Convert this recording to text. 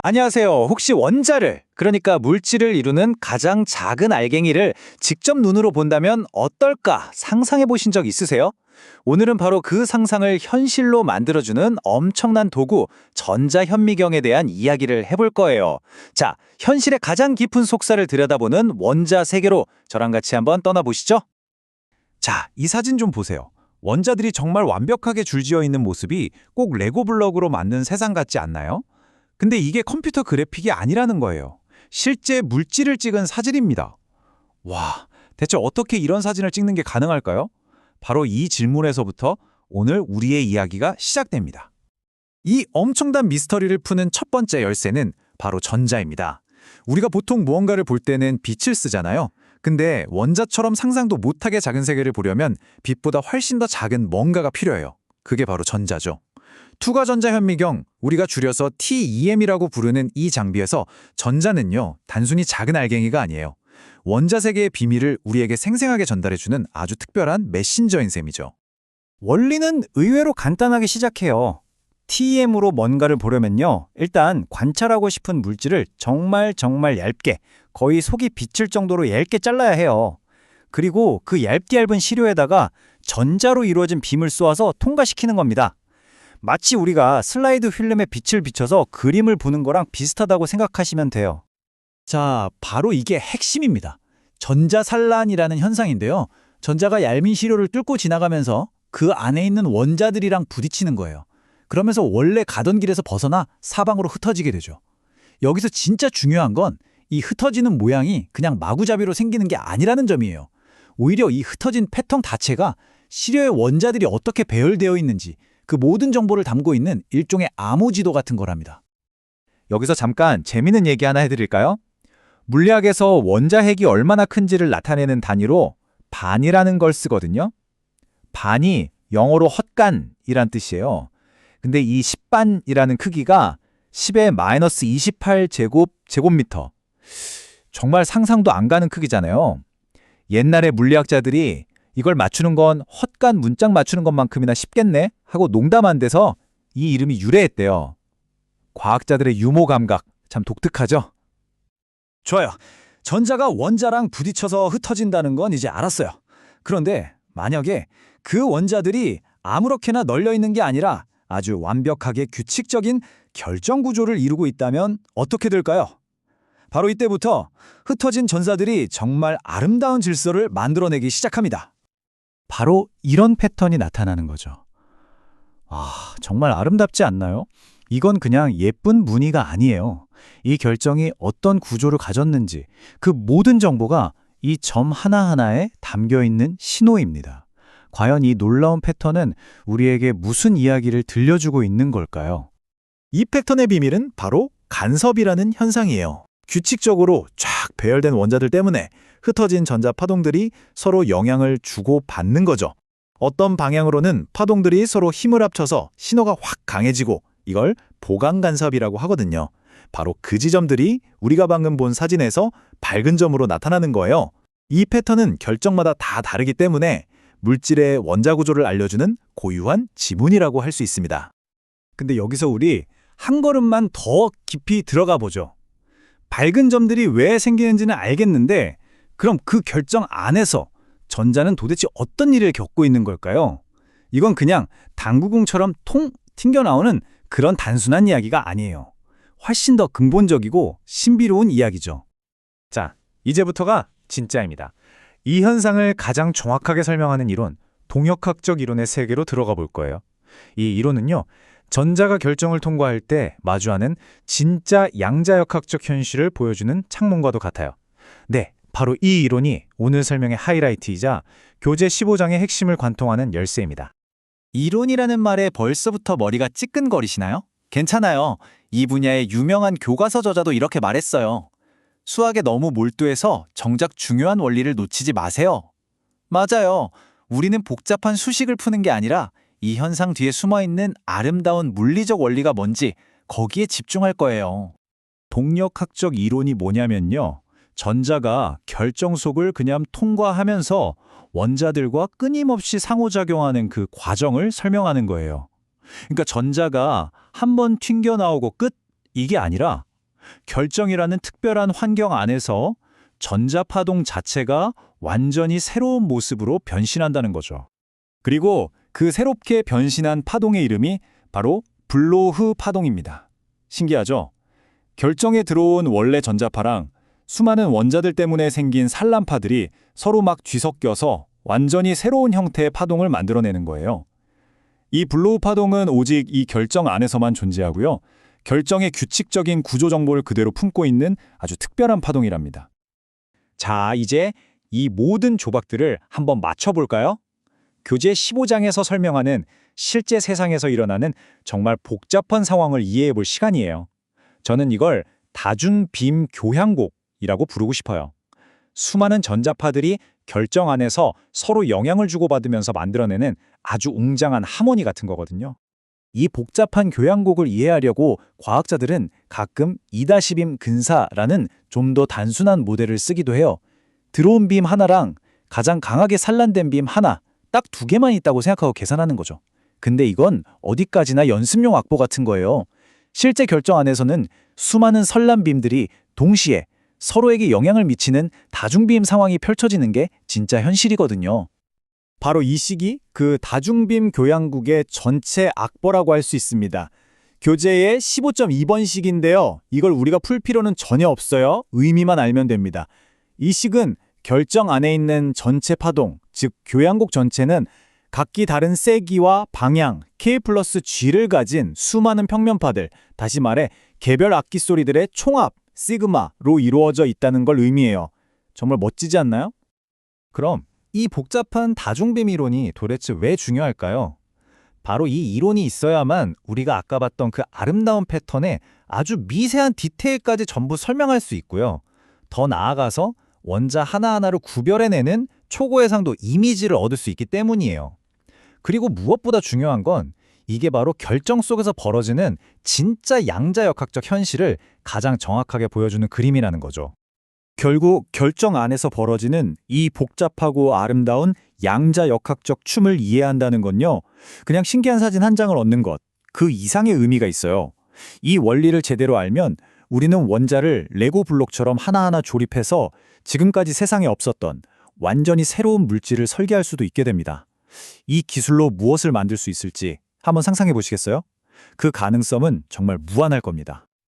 안녕하세요. 혹시 원자를, 그러니까 물질을 이루는 가장 작은 알갱이를 직접 눈으로 본다면 어떨까 상상해 보신 적 있으세요? 오늘은 바로 그 상상을 현실로 만들어주는 엄청난 도구, 전자현미경에 대한 이야기를 해볼 거예요. 자, 현실의 가장 깊은 속살을 들여다보는 원자 세계로 저랑 같이 한번 떠나보시죠. 자, 이 사진 좀 보세요. 원자들이 정말 완벽하게 줄지어 있는 모습이 꼭 레고 블럭으로 만든 세상 같지 않나요? 근데 이게 컴퓨터 그래픽이 아니라는 거예요. 실제 물질을 찍은 사진입니다. 와, 대체 어떻게 이런 사진을 찍는 게 가능할까요? 바로 이 질문에서부터 오늘 우리의 이야기가 시작됩니다. 이 엄청난 미스터리를 푸는 첫 번째 열쇠는 바로 전자입니다. 우리가 보통 무언가를 볼 때는 빛을 쓰잖아요. 근데 원자처럼 상상도 못하게 작은 세계를 보려면 빛보다 훨씬 더 작은 뭔가가 필요해요. 그게 바로 전자죠. 투과전자현미경, 우리가 줄여서 TEM이라고 부르는 이 장비에서 전자는요, 단순히 작은 알갱이가 아니에요. 원자 세계의 비밀을 우리에게 생생하게 전달해주는 아주 특별한 메신저인 셈이죠. 원리는 의외로 간단하게 시작해요. TEM으로 뭔가를 보려면요. 일단 관찰하고 싶은 물질을 정말 얇게, 거의 속이 비칠 정도로 얇게 잘라야 해요. 그리고 그 얇은 시료에다가 전자로 이루어진 빔을 쏘아서 통과시키는 겁니다. 마치 우리가 슬라이드 필름에 빛을 비춰서 그림을 보는 거랑 비슷하다고 생각하시면 돼요. 자, 바로 이게 핵심입니다. 전자산란이라는 현상인데요. 전자가 얇은 시료를 뚫고 지나가면서 그 안에 있는 원자들이랑 부딪히는 거예요. 그러면서 원래 가던 길에서 벗어나 사방으로 흩어지게 되죠. 여기서 진짜 중요한 건 이 흩어지는 모양이 그냥 마구잡이로 생기는 게 아니라는 점이에요. 오히려 이 흩어진 패턴 자체가 시료의 원자들이 어떻게 배열되어 있는지 그 모든 정보를 담고 있는 일종의 암호지도 같은 거랍니다. 여기서 잠깐 재미있는 얘기 하나 해드릴까요? 물리학에서 원자핵이 얼마나 큰지를 나타내는 단위로 반이라는 걸 쓰거든요. 반이 영어로 헛간이란 뜻이에요. 근데 이 10반이라는 크기가 10의 마이너스 28 제곱미터. 정말 상상도 안 가는 크기잖아요. 옛날에 물리학자들이 이걸 맞추는 건 헛간 문짝 맞추는 것만큼이나 쉽겠네 하고 농담한 데서 이 이름이 유래했대요. 과학자들의 유머 감각 참 독특하죠? 좋아요. 전자가 원자랑 부딪혀서 흩어진다는 건 이제 알았어요. 그런데 만약에 그 원자들이 아무렇게나 널려 있는 게 아니라 아주 완벽하게 규칙적인 결정 구조를 이루고 있다면 어떻게 될까요? 바로 이때부터 흩어진 전사들이 정말 아름다운 질서를 만들어내기 시작합니다. 바로 이런 패턴이 나타나는 거죠. 아, 정말 아름답지 않나요? 이건 그냥 예쁜 무늬가 아니에요. 이 결정이 어떤 구조를 가졌는지 그 모든 정보가 이 점 하나하나에 담겨 있는 신호입니다. 과연 이 놀라운 패턴은 우리에게 무슨 이야기를 들려주고 있는 걸까요? 이 패턴의 비밀은 바로 간섭이라는 현상이에요. 규칙적으로 쫙 배열된 원자들 때문에 흩어진 전자 파동들이 서로 영향을 주고 받는 거죠. 어떤 방향으로는 파동들이 서로 힘을 합쳐서 신호가 확 강해지고 이걸 보강 간섭이라고 하거든요. 바로 그 지점들이 우리가 방금 본 사진에서 밝은 점으로 나타나는 거예요. 이 패턴은 결정마다 다 다르기 때문에 물질의 원자 구조를 알려주는 고유한 지문이라고 할 수 있습니다. 근데 여기서 우리 한 걸음만 더 깊이 들어가 보죠. 밝은 점들이 왜 생기는지는 알겠는데 그럼 그 결정 안에서 전자는 도대체 어떤 일을 겪고 있는 걸까요? 이건 그냥 당구공처럼 통 튕겨나오는 그런 단순한 이야기가 아니에요. 훨씬 더 근본적이고 신비로운 이야기죠. 자, 이제부터가 진짜입니다. 이 현상을 가장 정확하게 설명하는 이론, 동역학적 이론의 세계로 들어가 볼 거예요. 이 이론은요, 전자가 결정을 통과할 때 마주하는 진짜 양자역학적 현실을 보여주는 창문과도 같아요. 네, 바로 이 이론이 오늘 설명의 하이라이트이자 교재 15장의 핵심을 관통하는 열쇠입니다. 이론이라는 말에 벌써부터 머리가 찌끈거리시나요? 괜찮아요. 이 분야의 유명한 교과서 저자도 이렇게 말했어요. 수학에 너무 몰두해서 정작 중요한 원리를 놓치지 마세요. 맞아요. 우리는 복잡한 수식을 푸는 게 아니라 이 현상 뒤에 숨어있는 아름다운 물리적 원리가 뭔지 거기에 집중할 거예요. 동력학적 이론이 뭐냐면요. 전자가 결정속을 그냥 통과하면서 원자들과 끊임없이 상호작용하는 그 과정을 설명하는 거예요. 그러니까 전자가 한 번 튕겨 나오고 끝 이게 아니라 결정이라는 특별한 환경 안에서 전자파동 자체가 완전히 새로운 모습으로 변신한다는 거죠. 그리고 그 새롭게 변신한 파동의 이름이 바로 블로흐 파동입니다. 신기하죠? 결정에 들어온 원래 전자파랑 수많은 원자들 때문에 생긴 산란파들이 서로 막 뒤섞여서 완전히 새로운 형태의 파동을 만들어내는 거예요. 이 블로우 파동은 오직 이 결정 안에서만 존재하고요. 결정의 규칙적인 구조 정보를 그대로 품고 있는 아주 특별한 파동이랍니다. 자, 이제 이 모든 조각들을 한번 맞춰볼까요? 교재 15장에서 설명하는 실제 세상에서 일어나는 정말 복잡한 상황을 이해해볼 시간이에요. 저는 이걸 다중빔 교향곡이라고 부르고 싶어요. 수많은 전자파들이 결정 안에서 서로 영향을 주고받으면서 만들어내는 아주 웅장한 하모니 같은 거거든요. 이 복잡한 교향곡을 이해하려고 과학자들은 가끔 2-빔 근사라는 좀 더 단순한 모델을 쓰기도 해요. 들어온 빔 하나랑 가장 강하게 산란된 빔 하나, 딱 2개만 있다고 생각하고 계산하는 거죠. 근데 이건 어디까지나 연습용 악보 같은 거예요. 실제 결정 안에서는 수많은 산란빔들이 동시에 서로에게 영향을 미치는 다중빔 상황이 펼쳐지는 게 진짜 현실이거든요. 바로 이 시기 그 다중빔 교향곡의 전체 악보라고 할 수 있습니다. 교재의 15.2번식인데요. 이걸 우리가 풀 필요는 전혀 없어요. 의미만 알면 됩니다. 이 식은 결정 안에 있는 전체 파동, 즉 교향곡 전체는 각기 다른 세기와 방향, K 플러스 G를 가진 수많은 평면파들, 다시 말해 개별 악기 소리들의 총합, 시그마로 이루어져 있다는 걸 의미해요. 정말 멋지지 않나요? 그럼 이 복잡한 다중빔 이론이 도대체 왜 중요할까요? 바로 이 이론이 있어야만 우리가 아까 봤던 그 아름다운 패턴의 아주 미세한 디테일까지 전부 설명할 수 있고요. 더 나아가서 원자 하나하나를 구별해내는 초고해상도 이미지를 얻을 수 있기 때문이에요. 그리고 무엇보다 중요한 건 이게 바로 결정 속에서 벌어지는 진짜 양자역학적 현실을 가장 정확하게 보여주는 그림이라는 거죠. 결국 결정 안에서 벌어지는 이 복잡하고 아름다운 양자역학적 춤을 이해한다는 건요. 그냥 신기한 사진 한 장을 얻는 것, 그 이상의 의미가 있어요. 이 원리를 제대로 알면 우리는 원자를 레고 블록처럼 하나하나 조립해서 지금까지 세상에 없었던 완전히 새로운 물질을 설계할 수도 있게 됩니다. 이 기술로 무엇을 만들 수 있을지 한번 상상해 보시겠어요? 그 가능성은 정말 무한할 겁니다.